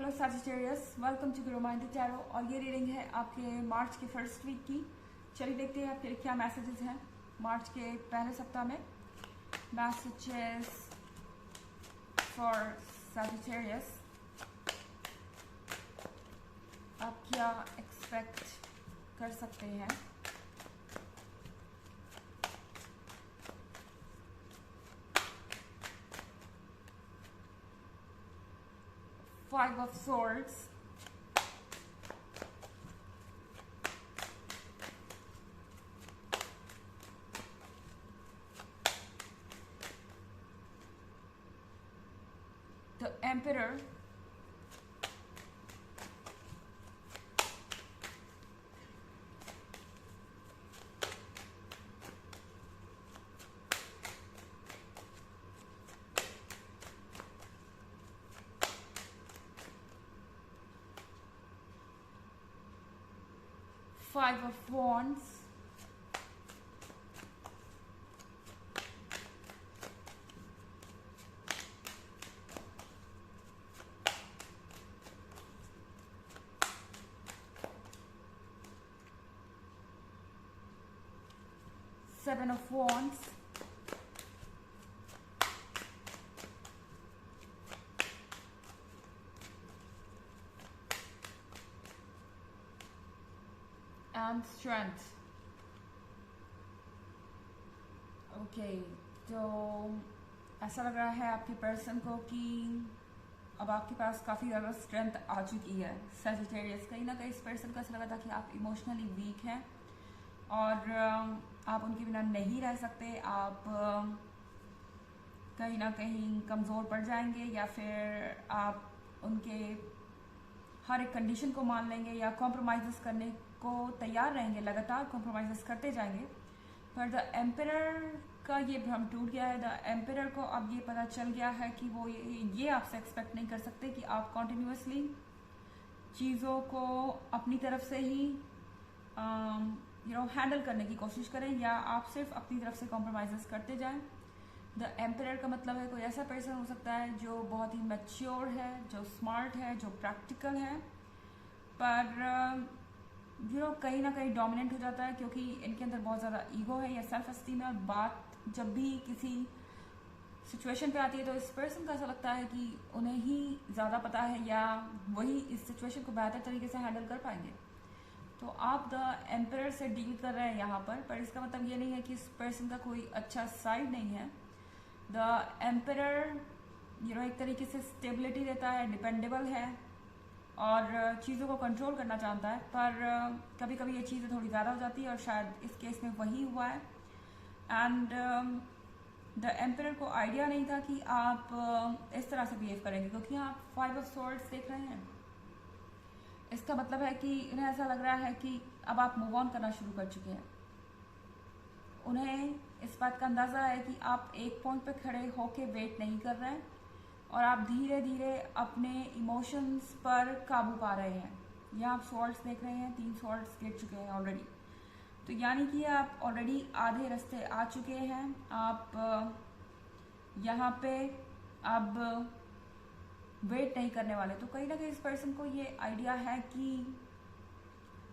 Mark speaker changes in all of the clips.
Speaker 1: Hello Sagittarius, welcome to Guru mind tarot. और ये reading है आपके मार्च के फर्स्ट वीक की। चलिए देखते हैं आपके क्या मैसेजेस हैं मार्च के पहले सप्ताह में। मैसेजेस फॉर सैजिटेरियस, आप क्या एक्सपेक्ट कर सकते हैं। Five of Swords, the Emperor, Five of Wands, Seven of Wands, and Strength. Okay, तो ऐसा लग रहा है आपके पर्सन को कि अब आपके पास काफ़ी ज़्यादा स्ट्रेंथ आ चुकी है। सैजिटेरियस, कहीं ना कहीं इस पर्सन को ऐसा लगा था कि आप इमोशनली वीक हैं और आप उनके बिना नहीं रह सकते। आप कहीं ना कहीं कमज़ोर पड़ जाएंगे या फिर आप उनके हर एक कंडीशन को मान लेंगे या कॉम्प्रोमाइज़ करने को तैयार रहेंगे, लगातार कॉम्प्रोमाइज़ करते जाएंगे। पर द एम्परर का ये भ्रम टूट गया है। द एम्परर को अब ये पता चल गया है कि वो ये आपसे एक्सपेक्ट नहीं कर सकते कि आप कॉन्टिन्यूसली चीज़ों को अपनी तरफ से ही हैंडल करने की कोशिश करें या आप सिर्फ अपनी तरफ से कॉम्प्रोमाइज़ करते जाएं। द एम्परर का मतलब है कोई ऐसा पर्सन हो सकता है जो बहुत ही मैच्योर है, जो स्मार्ट है, जो प्रैक्टिकल है, पर कहीं ना कहीं डोमिनेंट हो जाता है क्योंकि इनके अंदर बहुत ज़्यादा ईगो है या सेल्फ एस्टीम है। और बात जब भी किसी सिचुएशन पे आती है तो इस पर्सन को ऐसा लगता है कि उन्हें ही ज़्यादा पता है या वही इस सिचुएशन को बेहतर तरीके से हैंडल कर पाएंगे। तो आप द एम्परर से डील कर रहे हैं यहाँ पर इसका मतलब ये नहीं है कि इस पर्सन का कोई अच्छा साइड नहीं है। द एम्परर एक तरीके से स्टेबिलिटी देता है, डिपेंडेबल है और चीज़ों को कंट्रोल करना चाहता है, पर कभी कभी ये चीज़ें थोड़ी ज़्यादा हो जाती है और शायद इस केस में वही हुआ है। एंड द एम्परर को आइडिया नहीं था कि आप इस तरह से बिहेव करेंगे क्योंकि आप फाइव ऑफ स्वॉर्ड्स देख रहे हैं। इसका मतलब है कि उन्हें ऐसा लग रहा है कि अब आप मूव ऑन करना शुरू कर चुके हैं। उन्हें इस बात का अंदाज़ा है कि आप एक पॉइंट पे खड़े होके वेट नहीं कर रहे हैं और आप धीरे धीरे अपने इमोशंस पर काबू पा रहे हैं। यहाँ आप स्वॉर्ड्स देख रहे हैं, 3 स्वॉर्ड्स गिर चुके हैं ऑलरेडी। तो यानी कि आप ऑलरेडी आधे रास्ते आ चुके हैं। आप यहाँ पे अब वेट नहीं करने वाले। तो कहीं ना कहीं इस पर्सन को ये आइडिया है कि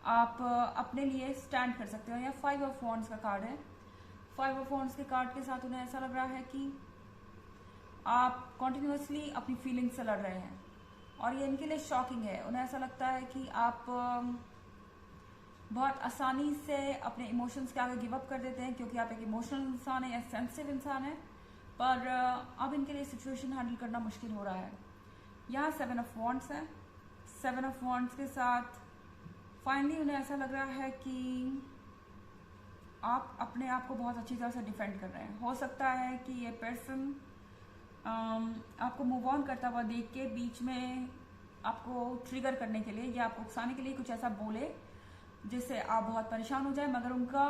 Speaker 1: आप अपने लिए स्टैंड कर सकते हो। या 5 ऑफ वॉन्ड्स का कार्ड है। 5 ऑफ वॉन्ड्स के कार्ड के साथ उन्हें ऐसा लग रहा है कि आप कॉन्टिन्यूसली अपनी फीलिंग्स से लड़ रहे हैं और ये इनके लिए शॉकिंग है। उन्हें ऐसा लगता है कि आप बहुत आसानी से अपने इमोशंस के आगे गिव अप कर देते हैं क्योंकि आप एक इमोशनल इंसान है या सेंसिटिव इंसान है, पर अब इनके लिए सिचुएशन हैंडल करना मुश्किल हो रहा है। यहाँ 7 ऑफ वॉन्ड्स है। 7 ऑफ वॉन्ड्स के साथ फाइनली उन्हें ऐसा लग रहा है कि आप अपने आप को बहुत अच्छी तरह से डिफेंड कर रहे हैं। हो सकता है कि ये पर्सन आपको मूव ऑन करता हुआ देख के बीच में आपको ट्रिगर करने के लिए या आपको उकसाने के लिए कुछ ऐसा बोले जिससे आप बहुत परेशान हो जाए, मगर उनका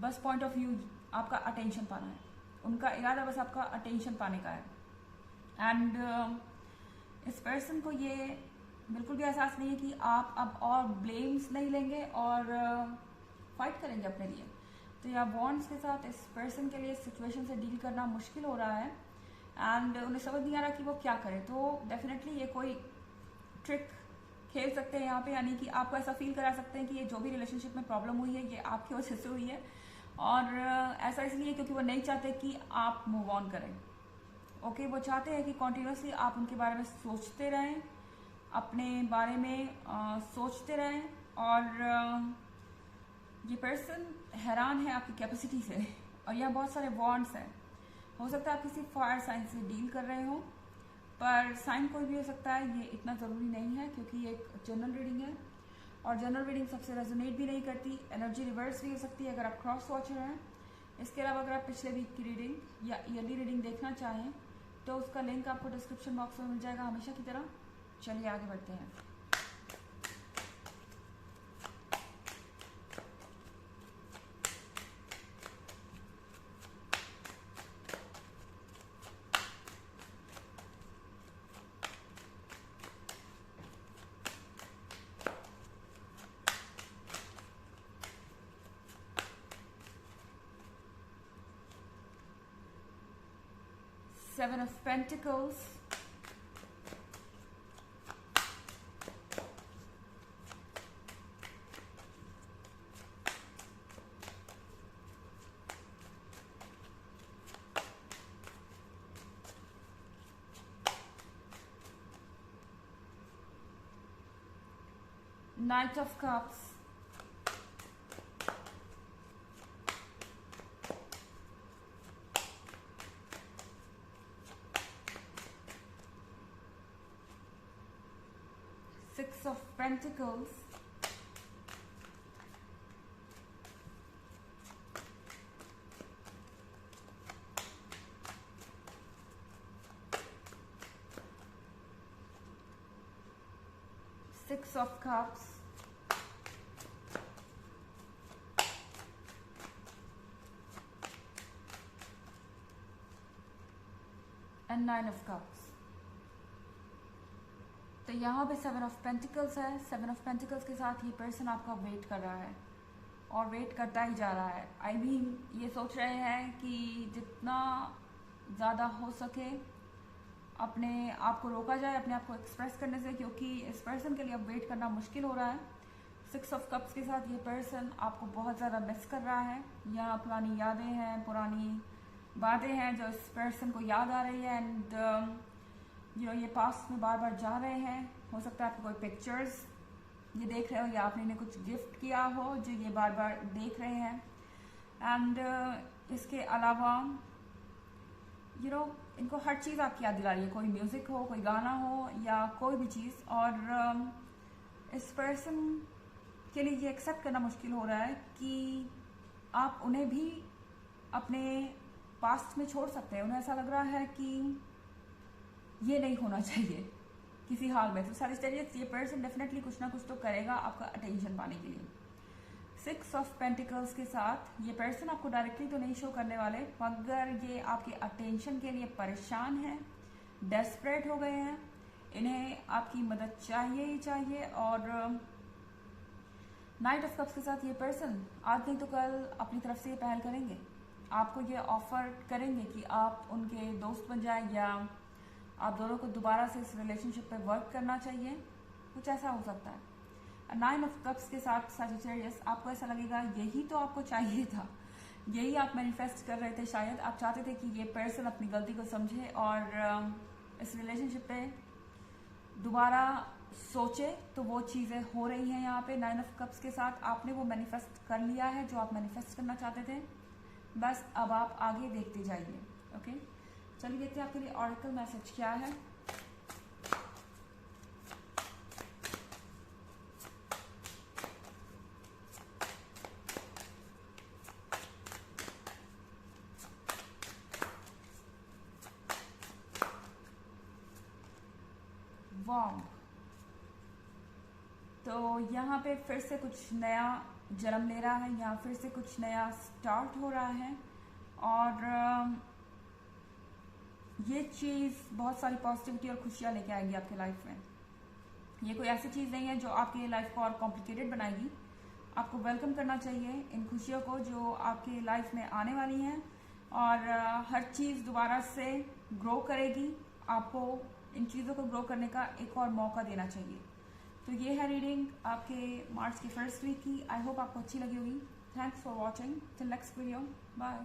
Speaker 1: बस पॉइंट ऑफ व्यू आपका अटेंशन पाना है। उनका इरादा बस आपका अटेंशन पाने का है। एंड इस पर्सन को ये बिल्कुल भी एहसास नहीं है कि आप अब और ब्लेम्स नहीं लेंगे और फाइट करेंगे अपने लिए। तो या वॉन्ड्स के साथ इस पर्सन के लिए सिचुएशन से डील करना मुश्किल हो रहा है एंड उन्हें समझ नहीं आ रहा कि वो क्या करे। तो डेफिनेटली ये कोई ट्रिक खेल सकते हैं यहाँ पे, यानी कि आपको ऐसा फील करा सकते हैं कि ये जो भी रिलेशनशिप में प्रॉब्लम हुई है ये आपकी वजह से हुई है, और ऐसा इसलिए क्योंकि वो नहीं चाहते कि आप मूव ऑन करें। ओके, वो चाहते हैं कि कॉन्टिन्यूसली आप उनके बारे में सोचते रहें, अपने बारे में सोचते रहें, और ये पर्सन हैरान है आपकी कैपेसिटी से। और यहाँ बहुत सारे वॉन्ड्स हैं। हो सकता है आप किसी फायर साइन से डील कर रहे हो, पर साइन कोई भी हो सकता है, ये इतना ज़रूरी नहीं है क्योंकि ये एक जनरल रीडिंग है, और जनरल रीडिंग सबसे रेजोनेट भी नहीं करती। एनर्जी रिवर्स भी हो सकती है अगर आप क्रॉस वॉचर हैं। इसके अलावा अगर आप पिछले वीक की रीडिंग या ईयरली रीडिंग देखना चाहें तो उसका लिंक आपको डिस्क्रिप्शन बॉक्स में मिल जाएगा हमेशा की तरह। चलिए आगे बढ़ते हैं। Seven of Pentacles, Knight of Cups, Six of Pentacles, Six of Cups, and Nine of Cups। तो यहाँ पे सेवन ऑफ पेंटिकल्स है। सेवन ऑफ पेंटिकल्स के साथ ये पर्सन आपका वेट कर रहा है और वेट करता ही जा रहा है। आई मीन ये सोच रहे हैं कि जितना ज़्यादा हो सके अपने आप को रोका जाए अपने आप को एक्सप्रेस करने से, क्योंकि इस पर्सन के लिए अब वेट करना मुश्किल हो रहा है। सिक्स ऑफ कप्स के साथ ये पर्सन आपको बहुत ज़्यादा मिस कर रहा है। यहाँ पुरानी यादें हैं, पुरानी बातें हैं जो इस पर्सन को याद आ रही है, एंड ये पास्ट में बार बार जा रहे हैं। हो सकता है आपको कोई पिक्चर्स ये देख रहे हो या आपने इन्हें कुछ गिफ्ट किया हो जो ये बार बार देख रहे हैं। एंड इसके अलावा इनको हर चीज़ आपकी याद दिला रही है, कोई म्यूज़िक हो, कोई गाना हो या कोई भी चीज़। और इस पर्सन के लिए ये एक्सेप्ट करना मुश्किल हो रहा है कि आप उन्हें भी अपने पास्ट में छोड़ सकते हैं। उन्हें ऐसा लग रहा है कि ये नहीं होना चाहिए किसी हाल में। तो सैजिटेरियस ये पर्सन डेफिनेटली कुछ ना कुछ तो करेगा आपका अटेंशन पाने के लिए। सिक्स ऑफ पेंटिकल्स के साथ ये पर्सन आपको डायरेक्टली तो नहीं शो करने वाले, मगर ये आपके अटेंशन के लिए परेशान है, डेस्परेट हो गए हैं, इन्हें आपकी मदद चाहिए ही चाहिए। और नाइट ऑफ कप्स के साथ ये पर्सन आज नहीं तो कल अपनी तरफ से ये पहल करेंगे, आपको ये ऑफर करेंगे कि आप उनके दोस्त बन जाएं या आप दोनों को दोबारा से इस रिलेशनशिप पे वर्क करना चाहिए, कुछ ऐसा हो सकता है। नाइन ऑफ कप्स के साथ सैजिटेरियस आपको ऐसा लगेगा यही तो आपको चाहिए था, यही आप मैनिफेस्ट कर रहे थे। शायद आप चाहते थे कि ये पर्सन अपनी गलती को समझे और इस रिलेशनशिप पे दोबारा सोचे, तो वो चीज़ें हो रही हैं यहाँ पे। नाइन ऑफ कप्स के साथ आपने वो मैनिफेस्ट कर लिया है जो आप मैनिफेस्ट करना चाहते थे, बस अब आप आगे देखते जाइए। ओके, चलिए देखते हैं आपके लिए ऑरेकल मैसेज क्या है। वाम, तो यहाँ पे फिर से कुछ नया जन्म ले रहा है, यहाँ फिर से कुछ नया स्टार्ट हो रहा है। और ये चीज़ बहुत सारी पॉजिटिविटी और खुशियाँ लेके आएगी आपके लाइफ में। ये कोई ऐसी चीज़ नहीं है जो आपकी लाइफ को और कॉम्प्लिकेटेड बनाएगी। आपको वेलकम करना चाहिए इन खुशियों को जो आपकी लाइफ में आने वाली हैं, और हर चीज़ दोबारा से ग्रो करेगी, आपको इन चीज़ों को ग्रो करने का एक और मौका देना चाहिए। तो ये है रीडिंग आपके मार्च की फर्स्ट वीक की। आई होप आपको अच्छी लगी होगी। Thanks for watching. Till next video, bye.